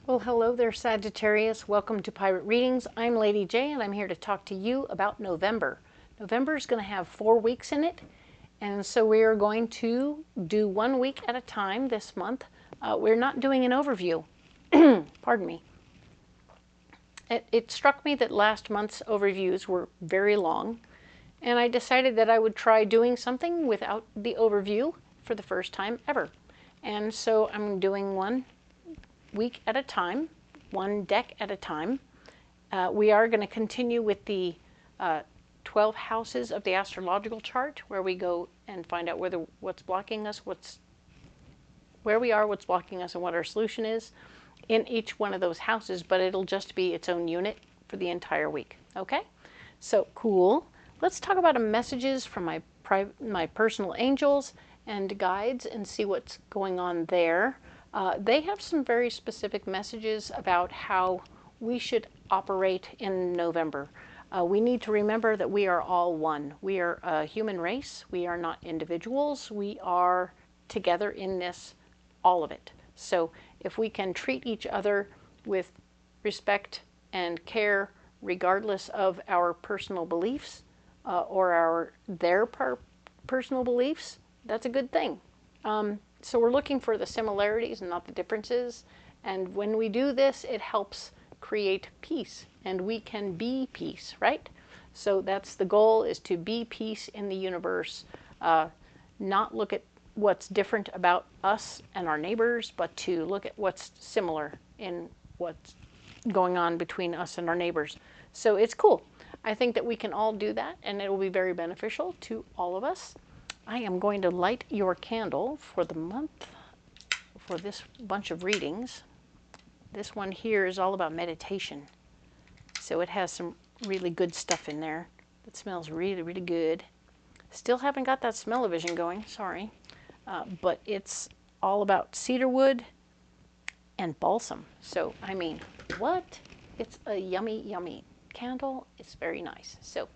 Well, hello there, Sagittarius. Welcome to Pirate Readings. I'm Lady J, and I'm here to talk to you about November. November is going to have 4 weeks in it, and so we are going to do 1 week at a time this month. We're not doing an overview. Pardon me. It struck me that last month's overviews were very long, and I decided that I would try doing something without the overview for the first time ever. And so I'm doing 1 week at a time, 1 deck at a time. We are going to continue with the 12 houses of the astrological chart, where we go and find out what's blocking us, where we are, what's blocking us, and what our solution is in each one of those houses, but it'll just be its own unit for the entire week. Okay? So cool. Let's talk about messages from my personal angels and guides and see what's going on there. They have some very specific messages about how we should operate in November. We need to remember that we are all one. We are a human race. We are not individuals. We are together in this, all of it. So if we can treat each other with respect and care, regardless of our personal beliefs or their personal beliefs, that's a good thing. So we're looking for the similarities and not the differences. And when we do this, it helps create peace. And we can be peace, right? So that's the goal, is to be peace in the universe. Not look at what's different about us and our neighbors, but to look at what's similar in what's going on between us and our neighbors. So it's cool. I think that we can all do that, and it will be very beneficial to all of us. I am going to light your candle for the month for this bunch of readings. This one here is all about meditation. So it has some really good stuff in there that smells really, really good. Still haven't got that smell-o-vision going, sorry. But it's all about cedarwood and balsam. So, I mean, what? It's a yummy, yummy candle. It's very nice. So,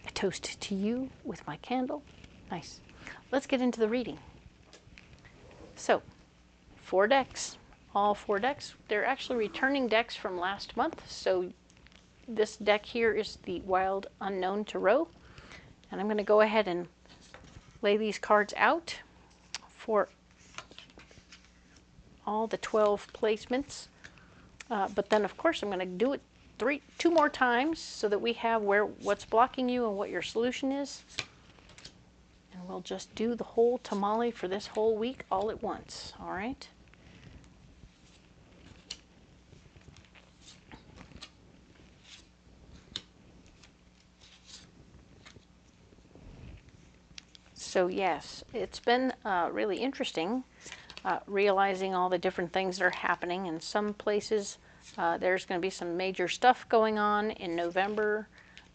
I toast to you with my candle. Nice. Let's get into the reading. So, 4 decks, all 4 decks. They're actually returning decks from last month. So this deck here is the Wild Unknown Tarot. And I'm going to go ahead and lay these cards out for all the 12 placements. But then, of course, I'm going to do it 2 more times so that we have what's blocking you and what your solution is. And we'll just do the whole tamale for this whole week all at once, all right? So yes, it's been really interesting realizing all the different things that are happening. In some places, there's going to be some major stuff going on in November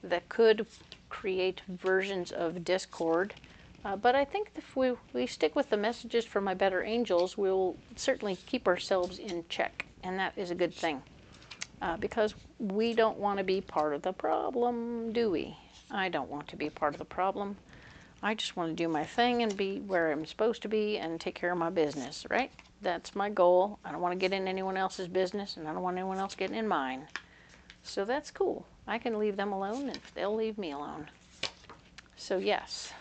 that could create versions of discord. But I think if we stick with the messages from my better angels, we'll certainly keep ourselves in check. And that is a good thing. Because we don't want to be part of the problem, do we? I don't want to be part of the problem. I just want to do my thing and be where I'm supposed to be and take care of my business, right? That's my goal. I don't want to get in anyone else's business, and I don't want anyone else getting in mine. So that's cool. I can leave them alone, and they'll leave me alone. So yes.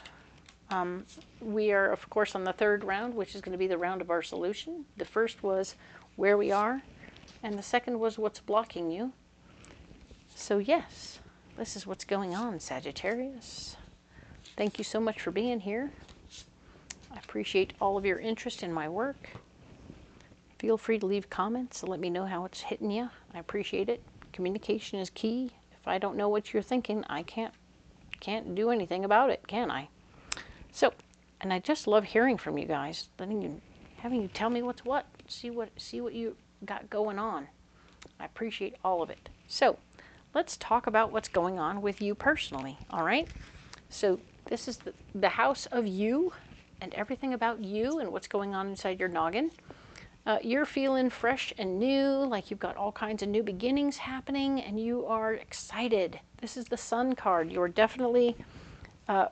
We are, of course, on the 3rd round, which is going to be the round of our solution. The first was where we are, and the second was what's blocking you. So yes, this is what's going on, Sagittarius. Thank you so much for being here. I appreciate all of your interest in my work. Feel free to leave comments and let me know how it's hitting you. I appreciate it. Communication is key. If I don't know what you're thinking, I can't do anything about it, can I? So, and I just love hearing from you guys, having you tell me what's what, see what you got going on. I appreciate all of it. So, let's talk about what's going on with you personally, all right? So, this is the house of you and everything about you and what's going on inside your noggin. You're feeling fresh and new, like you've got all kinds of new beginnings happening, and you are excited. This is the Sun card. You're definitely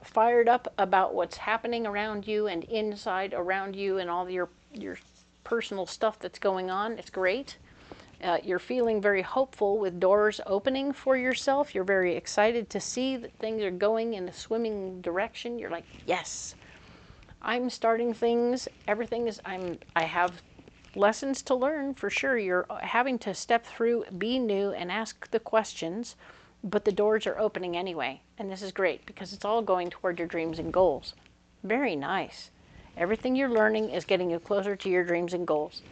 fired up about what's happening around you and inside around you and all your personal stuff that's going on. It's great. You're feeling very hopeful with doors opening for yourself. You're very excited to see that things are going in a swimming direction. You're like, yes, I'm starting things. Everything is, I have lessons to learn for sure. You're having to step through, be new, and ask the questions, but the doors are opening anyway. And this is great because it's all going toward your dreams and goals. Very nice. Everything you're learning is getting you closer to your dreams and goals.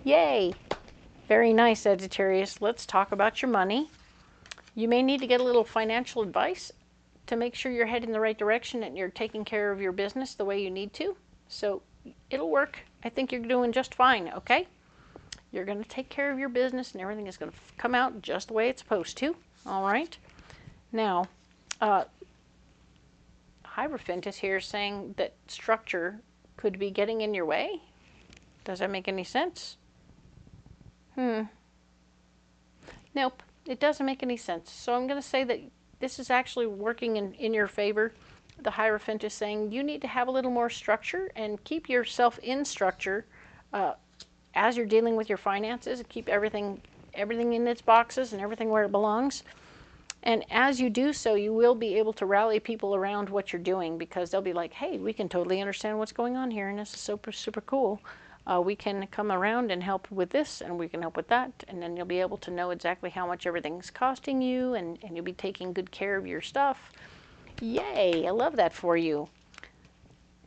Yay! Very nice, Sagittarius. Let's talk about your money. You may need to get a little financial advice to make sure you're heading the right direction and you're taking care of your business the way you need to. So it'll work. I think you're doing just fine, okay? You're going to take care of your business and everything is going to come out just the way it's supposed to. All right? Now, Hierophant is here saying that structure could be getting in your way. Does that make any sense? Nope, it doesn't make any sense. So I'm going to say that this is actually working in your favor. The Hierophant is saying you need to have a little more structure and keep yourself in structure as you're dealing with your finances. Keep everything in its boxes and everything where it belongs. And as you do so, you will be able to rally people around what you're doing because they'll be like, hey, we can totally understand what's going on here and this is super, super cool. We can come around and help with this and we can help with that. And then you'll be able to know exactly how much everything's costing you and you'll be taking good care of your stuff. Yay, I love that for you.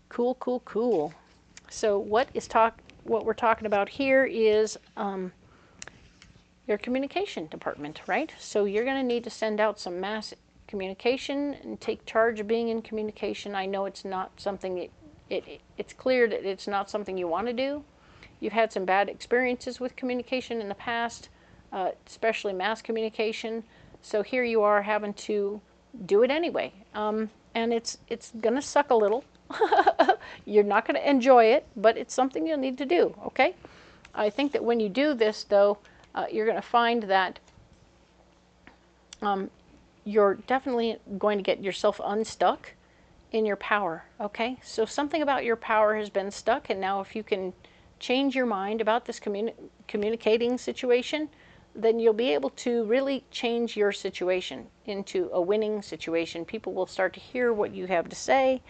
Cool, cool, cool. So what we're talking about here is your communication department, right? So you're going to need to send out some mass communication and take charge of being in communication. I know it's not something it's clear that it's not something you want to do. You've had some bad experiences with communication in the past, especially mass communication. So here you are having to do it anyway. And it's going to suck a little. You're not going to enjoy it, but it's something you'll need to do, okay? I think that when you do this, though, you're going to find that you're definitely going to get yourself unstuck in your power, okay? So something about your power has been stuck, and now if you can change your mind about this communicating situation, then you'll be able to really change your situation into a winning situation. People will start to hear what you have to say.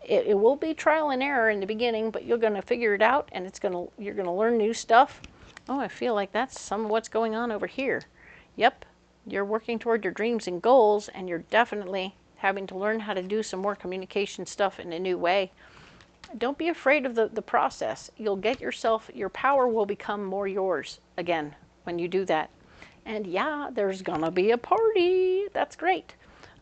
It will be trial and error in the beginning, but you're going to figure it out, and you're going to learn new stuff. Oh, I feel like that's some of what's going on over here. Yep, you're working toward your dreams and goals, and you're definitely having to learn how to do some more communication stuff in a new way. Don't be afraid of the process. You'll get your power will become more yours again when you do that. And yeah, there's gonna be a party. That's great.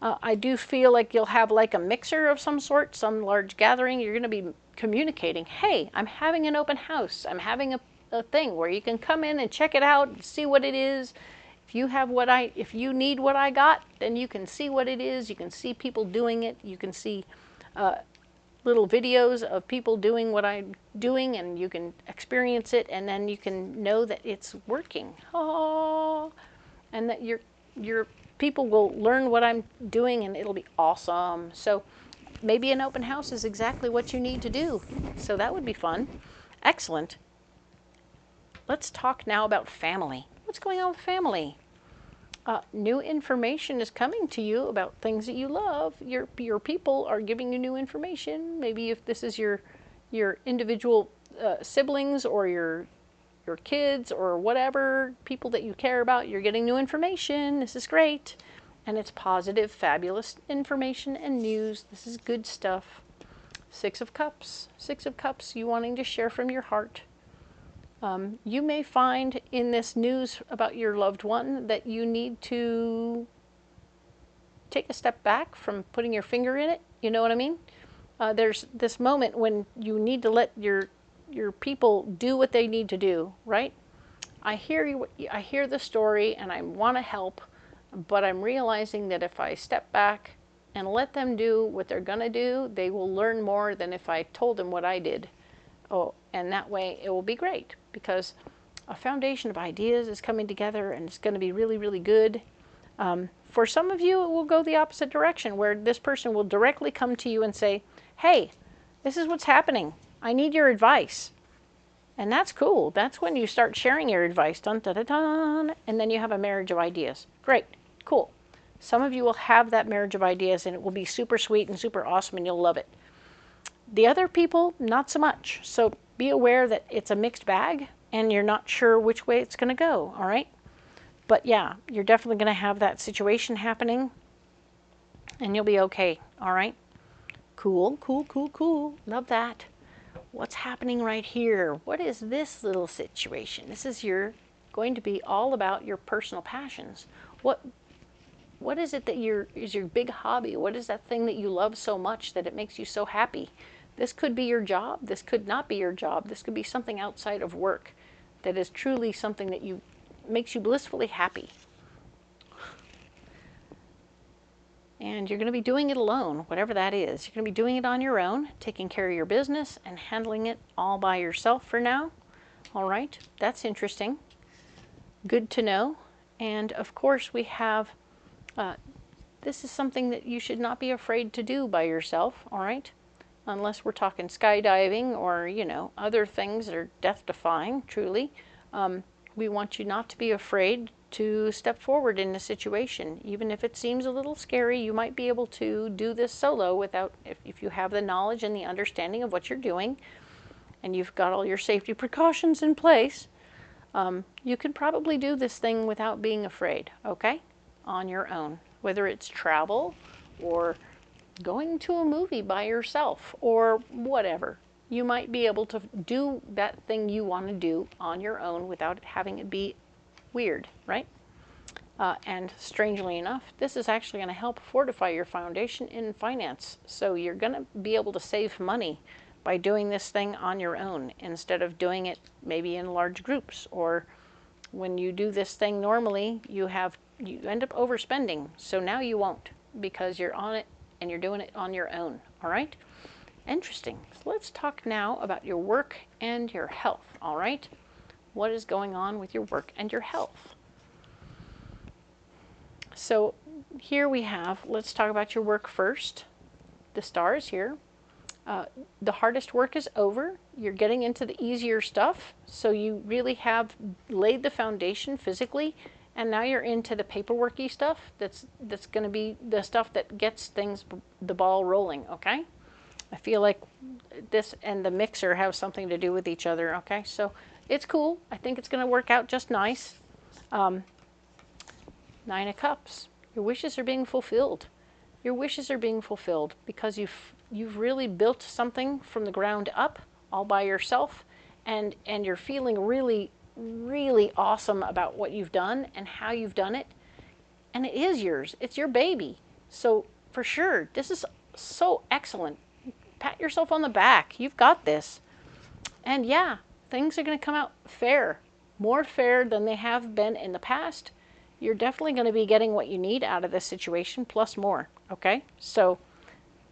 I do feel like you'll have like a mixer of some sort, some large gathering. You're gonna be communicating, hey, I'm having an open house. I'm having a thing where you can come in and check it out and see what it is. If you need what I got, then you can see what it is. You can see people doing it. You can see little videos of people doing what I'm doing, and you can experience it, and then you can know that it's working. Oh, and that your people will learn what I'm doing, and it'll be awesome. So maybe an open house is exactly what you need to do. So that would be fun. Excellent. Let's talk now about family. What's going on with family? New information is coming to you about things that you love. Your people are giving you new information. Maybe if this is your individual siblings or your kids or whatever, people that you care about, you're getting new information. This is great. And it's positive, fabulous information and news. This is good stuff. 6 of Cups. 6 of Cups, you wanting to share from your heart. You may find in this news about your loved one that you need to take a step back from putting your finger in it. You know what I mean? There's this moment when you need to let your people do what they need to do, right? I hear the story and I want to help, but I'm realizing that if I step back and let them do what they're going to do, they will learn more than if I told them what I did. Oh, and that way it will be great because a foundation of ideas is coming together and it's going to be really, really good. For some of you, it will go the opposite direction where this person will directly come to you and say, hey, this is what's happening. I need your advice. And that's cool. That's when you start sharing your advice. Dun, dun, dun, dun, and then you have a marriage of ideas. Great. Cool. Some of you will have that marriage of ideas, and it will be super sweet and super awesome, and you'll love it. The other people, not so much. So be aware that it's a mixed bag, and you're not sure which way it's going to go, all right? But yeah, you're definitely going to have that situation happening, and you'll be okay, all right? Cool, cool, cool, cool. Love that. What's happening right here? What is this little situation? This is going to be all about your personal passions. What is it that is your big hobby? What is that thing that you love so much that it makes you so happy? This could be your job. This could not be your job. This could be something outside of work that is truly something that makes you blissfully happy. And you're going to be doing it alone, whatever that is. You're going to be doing it on your own, taking care of your business and handling it all by yourself for now. All right, that's interesting. Good to know. And of course we have, this is something that you should not be afraid to do by yourself, all right? Unless we're talking skydiving or, you know, other things that are death-defying, truly. We want you not to be afraid to step forward in a situation. Even if it seems a little scary, you might be able to do this solo without, if you have the knowledge and the understanding of what you're doing, and you've got all your safety precautions in place, you could probably do this thing without being afraid, okay? On your own. Whether it's travel or going to a movie by yourself or whatever. You might be able to do that thing you want to do on your own without having it be weird, right? And strangely enough, this is actually going to help fortify your foundation in finance. So you're going to be able to save money by doing this thing on your own instead of doing it maybe in large groups. Or when you do this thing normally, you end up overspending. So now you won't, because you're on it and you're doing it on your own, all right? Interesting. So let's talk now about your work and your health, all right? What is going on with your work and your health? So here we have, let's talk about your work first. The stars here. The hardest work is over. You're getting into the easier stuff. So you really have laid the foundation physically, and now you're into the paperworky stuff. That's going to be the stuff that gets the ball rolling, okay? I feel like this and the mixer have something to do with each other, okay? So it's cool. I think it's going to work out just nice. 9 of Cups. Your wishes are being fulfilled. Your wishes are being fulfilled because you've really built something from the ground up all by yourself, and you're feeling really, really awesome about what you've done and how you've done it. And it is yours. It's your baby. So for sure, this is so excellent. Pat yourself on the back. You've got this. And yeah, things are going to come out fair. More fair than they have been in the past. You're definitely going to be getting what you need out of this situation, plus more. Okay? So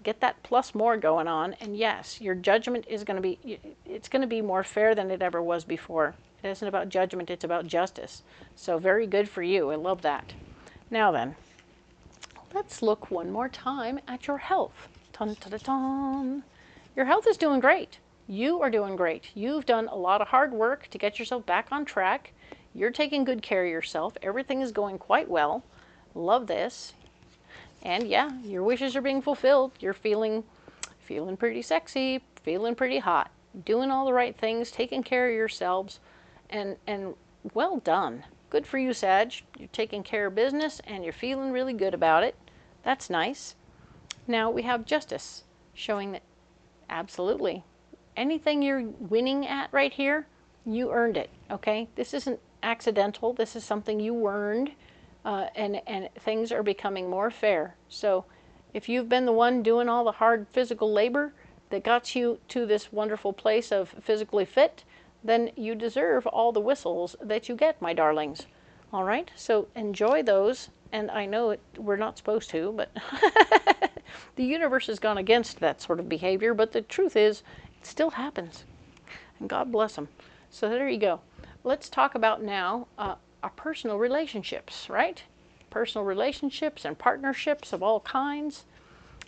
get that plus more going on. And yes, your judgment is going to be, it's going to be more fair than it ever was before. It isn't about judgment, it's about justice. So very good for you. I love that. Now then, let's look one more time at your health. Dun, dun, dun, dun. Your health is doing great. You are doing great. You've done a lot of hard work to get yourself back on track. You're taking good care of yourself. Everything is going quite well. Love this. And yeah, your wishes are being fulfilled. You're feeling pretty sexy, feeling pretty hot, doing all the right things, taking care of yourselves, and well done. Good for you, Sag. You're taking care of business and you're feeling really good about it. That's nice. Now we have Justice, showing that absolutely anything you're winning at right here, you earned it, okay? This isn't accidental. This is something you earned, and things are becoming more fair. So if you've been the one doing all the hard physical labor that got you to this wonderful place of physically fit, then you deserve all the whistles that you get, my darlings. All right? So enjoy those. And I know we're not supposed to, but the universe has gone against that sort of behavior. But the truth is, it still happens. And God bless them. So there you go. Let's talk about now our personal relationships, right? Personal relationships and partnerships of all kinds.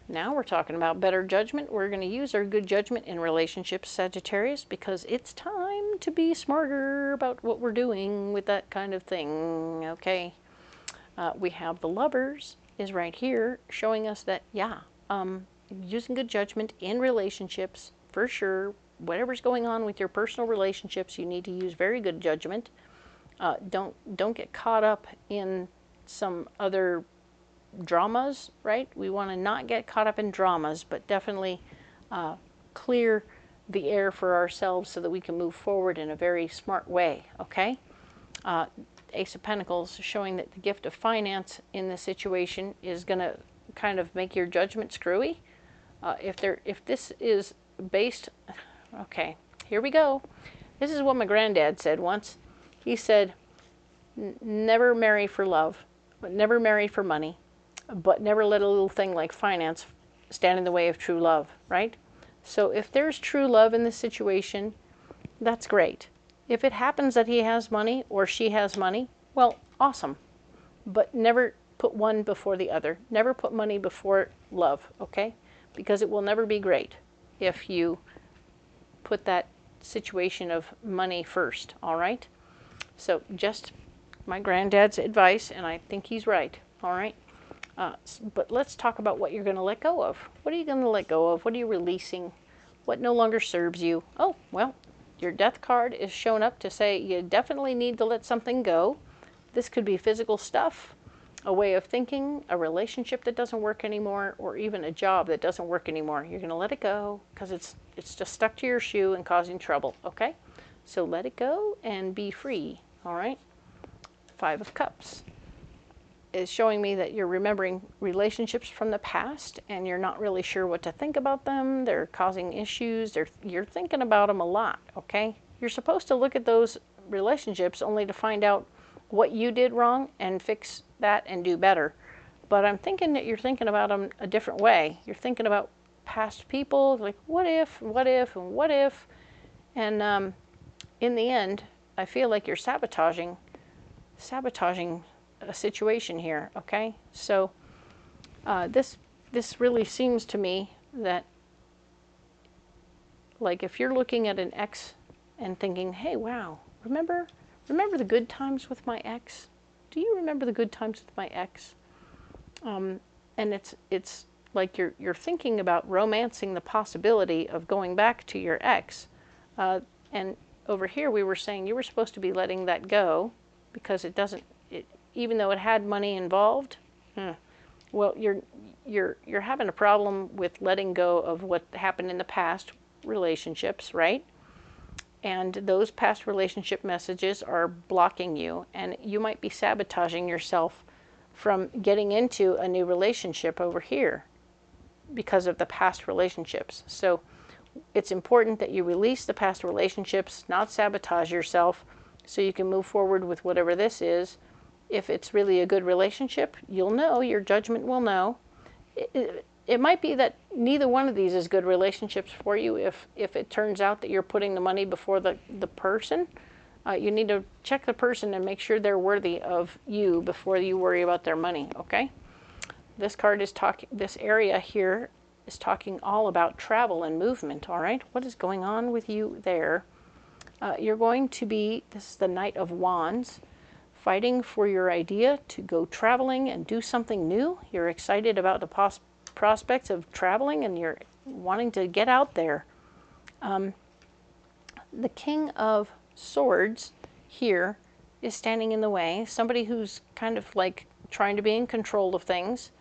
Now we're talking about better judgment. We're going to use our good judgment in relationships, Sagittarius, because it's time. time to be smarter about what we're doing with that kind of thing, okay? We have the Lovers is right here showing us that, yeah, using good judgment in relationships, for sure. Whatever's going on with your personal relationships, you need to use very good judgment. Don't get caught up in some other dramas, right? We want to not get caught up in dramas, but definitely clear the air for ourselves so that we can move forward in a very smart way, okay? Ace of Pentacles showing that the gift of finance in this situation is going to kind of make your judgment screwy. If this is based, okay, here we go. This is what my granddad said once. He said, never marry for love, but never marry for money, but never let a little thing like finance stand in the way of true love, right? So if there's true love in this situation, that's great. If it happens that he has money or she has money, well, awesome. But never put one before the other. Never put money before love, okay? Because it will never be great if you put that situation of money first, all right? So just my granddad's advice, and I think he's right, all right? But let's talk about what you're going to let go of. What are you going to let go of? What are you releasing? What no longer serves you? Oh, well, your Death card is shown up to say you definitely need to let something go. This could be physical stuff, a way of thinking, a relationship that doesn't work anymore, or even a job that doesn't work anymore. You're going to let it go because it's just stuck to your shoe and causing trouble, okay? So let it go and be free, all right? Five of Cups is showing me that you're remembering relationships from the past and you're not really sure what to think about them. They're causing issues. You're thinking about them a lot, okay? You're supposed to look at those relationships only to find out what you did wrong and fix that and do better. But I'm thinking that you're thinking about them a different way. You're thinking about past people, like what if, and what if. And in the end, I feel like you're sabotaging a situation here, okay? So this really seems to me that, like, if you're looking at an ex and thinking, hey, wow, remember the good times with my ex? Do you remember the good times with my ex? And it's like you're thinking about romancing the possibility of going back to your ex. And over here we were saying you were supposed to be letting that go because it doesn't, even though it had money involved, well, you're having a problem with letting go of what happened in the past relationships, right? And those past relationship messages are blocking you, and you might be sabotaging yourself from getting into a new relationship over here because of the past relationships. So it's important that you release the past relationships, not sabotage yourself, so you can move forward with whatever this is. If it's really a good relationship, you'll know, your judgment will know. It might be that neither one of these is good relationships for you if it turns out that you're putting the money before the person. You need to check the person and make sure they're worthy of you before you worry about their money, okay? This card is talking, this area here is talking all about travel and movement, all right? What is going on with you there? You're going to be, this is the Knight of Wands, fighting for your idea to go traveling and do something new. You're excited about the prospects of traveling and you're wanting to get out there. The King of Swords here is standing in the way. Somebody who's kind of like trying to be in control of things.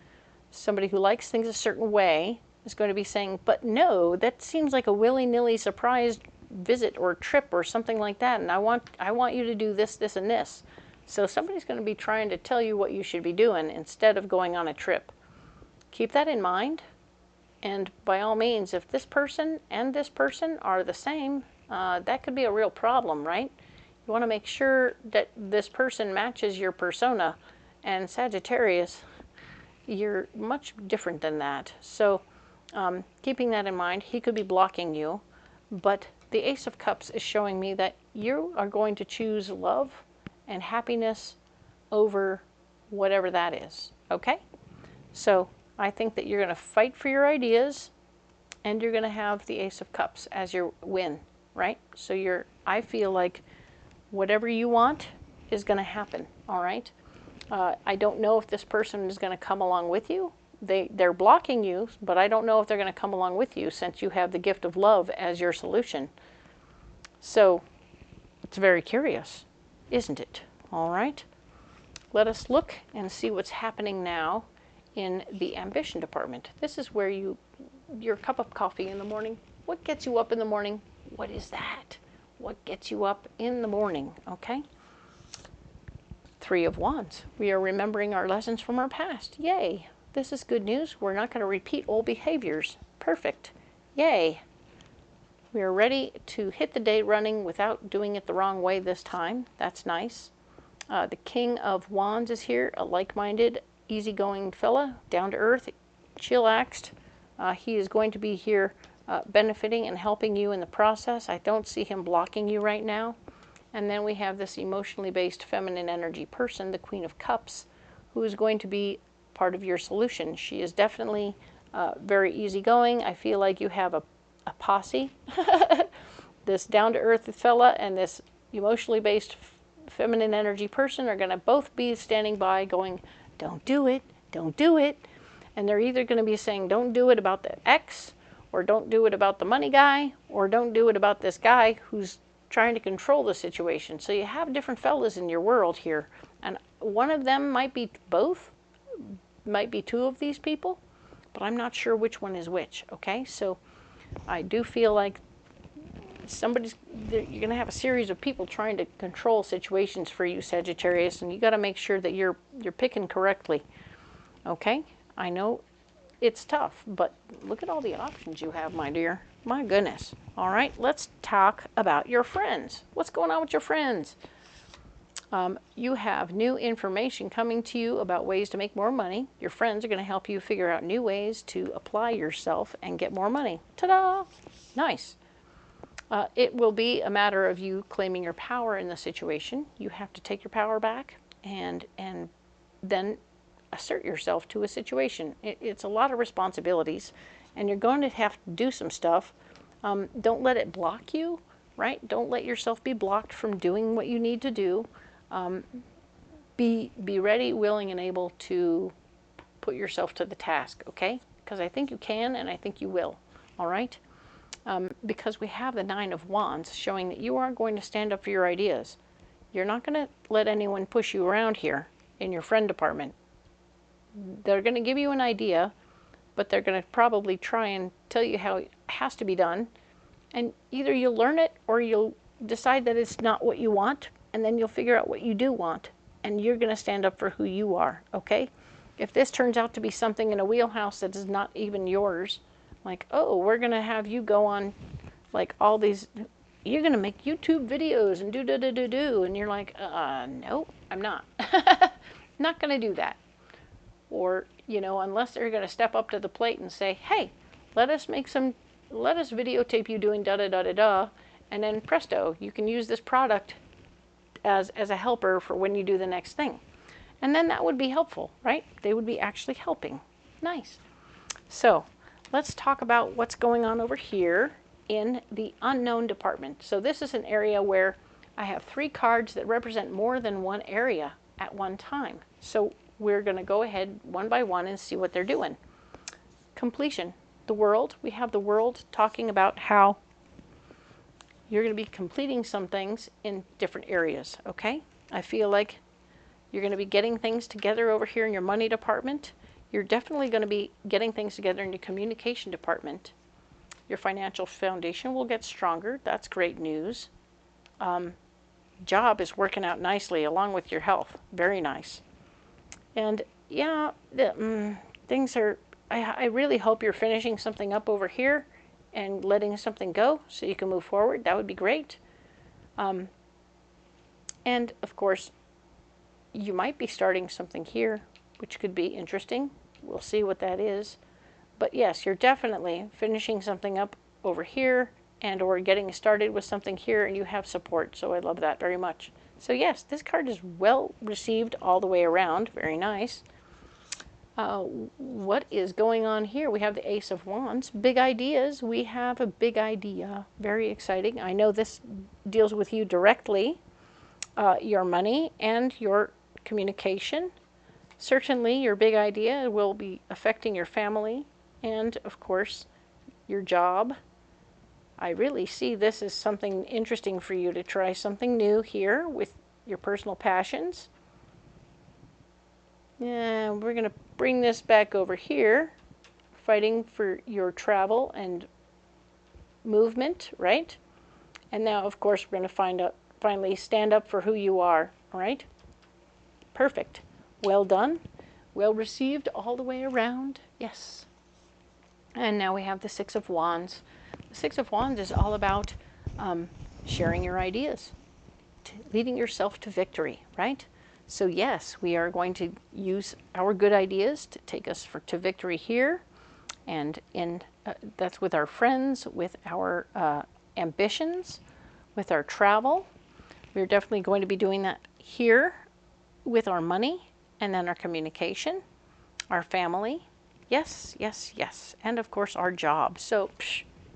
Somebody who likes things a certain way is going to be saying, but no, that seems like a willy-nilly surprise visit or trip or something like that, and I want you to do this, this, and this. So somebody's going to be trying to tell you what you should be doing instead of going on a trip. Keep that in mind, and by all means, if this person and this person are the same, that could be a real problem, right? You want to make sure that this person matches your persona, and Sagittarius, you're much different than that. So keeping that in mind, he could be blocking you, but the Ace of Cups is showing me that you are going to choose love and happiness over whatever that is, okay? So I think that you're going to fight for your ideas, and you're going to have the Ace of Cups as your win. right? So I feel like whatever you want is going to happen, all right? I don't know if this person is going to come along with you. They're blocking you, but I don't know if they're going to come along with you since you have the gift of love as your solution. So it's very curious, isn't it? All right. Let us look and see what's happening now in the ambition department. This is where your cup of coffee in the morning. What gets you up in the morning? What is that? What gets you up in the morning? Okay. 3 of Wands. We are remembering our lessons from our past. Yay. This is good news. We're not going to repeat old behaviors. Perfect. Yay. We are ready to hit the day running without doing it the wrong way this time. That's nice. The King of Wands is here, a like-minded, easygoing fella, down to earth, chillaxed. He is going to be here benefiting and helping you in the process. I don't see him blocking you right now. And then we have this emotionally based feminine energy person, the Queen of Cups, who is going to be part of your solution. She is definitely very easygoing. I feel like you have a posse. This down-to-earth fella and this emotionally based feminine energy person are going to both be standing by going, don't do it, don't do it. And they're either going to be saying, don't do it about the ex, or don't do it about the money guy, or don't do it about this guy who's trying to control the situation. So you have different fellas in your world here. And one of them might be both, might be 2 of these people, but I'm not sure which one is which, okay? So I do feel like you're going to have a series of people trying to control situations for you, Sagittarius, and you got to make sure that you're picking correctly. Okay? I know it's tough, but look at all the options you have, my dear. My goodness. All right, let's talk about your friends. What's going on with your friends? You have new information coming to you about ways to make more money. Your friends are going to help you figure out new ways to apply yourself and get more money. Ta-da! Nice. It will be a matter of you claiming your power in the situation. You have to take your power back and then assert yourself to a situation. It's a lot of responsibilities, and you're going to have to do some stuff. Don't let it block you, right? Don't let yourself be blocked from doing what you need to do. Be ready, willing, and able to put yourself to the task, okay? Because I think you can, and I think you will, all right? Because we have the 9 of Wands showing that you are going to stand up for your ideas. You're not going to let anyone push you around here in your friend department. They're going to give you an idea, but they're going to probably try and tell you how it has to be done. And either you'll learn it or you'll decide that it's not what you want, and then you'll figure out what you do want. And you're going to stand up for who you are, okay? If this turns out to be something in a wheelhouse that is not even yours, like, oh, we're going to have you go on, like, all these, you're going to make YouTube videos and do. And you're like, no, I'm not. Not going to do that. Or, you know, unless they're going to step up to the plate and say, hey, let us videotape you doing da-da-da-da-da, and then presto, you can use this product as a helper for when you do the next thing. And then that would be helpful, right? They would be actually helping. Nice. So let's talk about what's going on over here in the unknown department. So this is an area where I have 3 cards that represent more than one area at one time. So we're going to go ahead one by one and see what they're doing. Completion. The world. We have the world talking about how you're going to be completing some things in different areas, okay? I feel like you're going to be getting things together over here in your money department. You're definitely going to be getting things together in your communication department. Your financial foundation will get stronger. That's great news. Job is working out nicely along with your health. Very nice. And yeah, things are, I really hope you're finishing something up over here and letting something go so you can move forward. That would be great. And of course, you might be starting something here, which could be interesting. We'll see what that is. But yes, you're definitely finishing something up over here and or getting started with something here, and you have support. So I love that very much. So yes, this card is well received all the way around. Very nice. What is going on here? We have the Ace of Wands. Big ideas. We have a big idea. Very exciting. I know this deals with you directly, your money and your communication. Certainly your big idea will be affecting your family and, of course, your job. I really see this as something interesting for you to try something new here with your personal passions. And we're going to bring this back over here, fighting for your travel and movement, right? And now, of course, we're going to finally stand up for who you are, all right? Perfect. Well done. Well received all the way around. Yes. And now we have the Six of Wands. The Six of Wands is all about sharing your ideas, leading yourself to victory, right? So yes, we are going to use our good ideas to take us to victory here, and that's with our friends, with our ambitions, with our travel. We're definitely going to be doing that here with our money, and then our communication, our family. Yes, yes, yes. And of course our job. So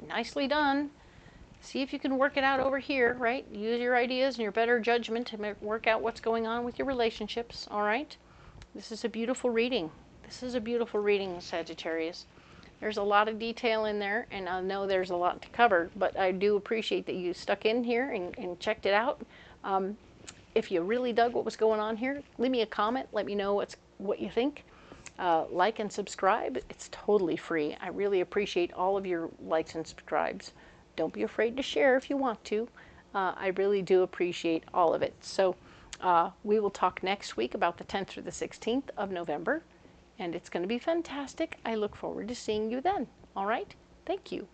nicely done. See if you can work it out over here, right? Use your ideas and your better judgment to work out what's going on with your relationships, all right? This is a beautiful reading. This is a beautiful reading, Sagittarius. There's a lot of detail in there, and I know there's a lot to cover, but I do appreciate that you stuck in here and checked it out. If you really dug what was going on here, leave me a comment. Let me know what you think. Like and subscribe. It's totally free. I really appreciate all of your likes and subscribes. Don't be afraid to share if you want to. I really do appreciate all of it. So we will talk next week about the 10th through the 16th of November, and it's going to be fantastic. I look forward to seeing you then. All right? Thank you.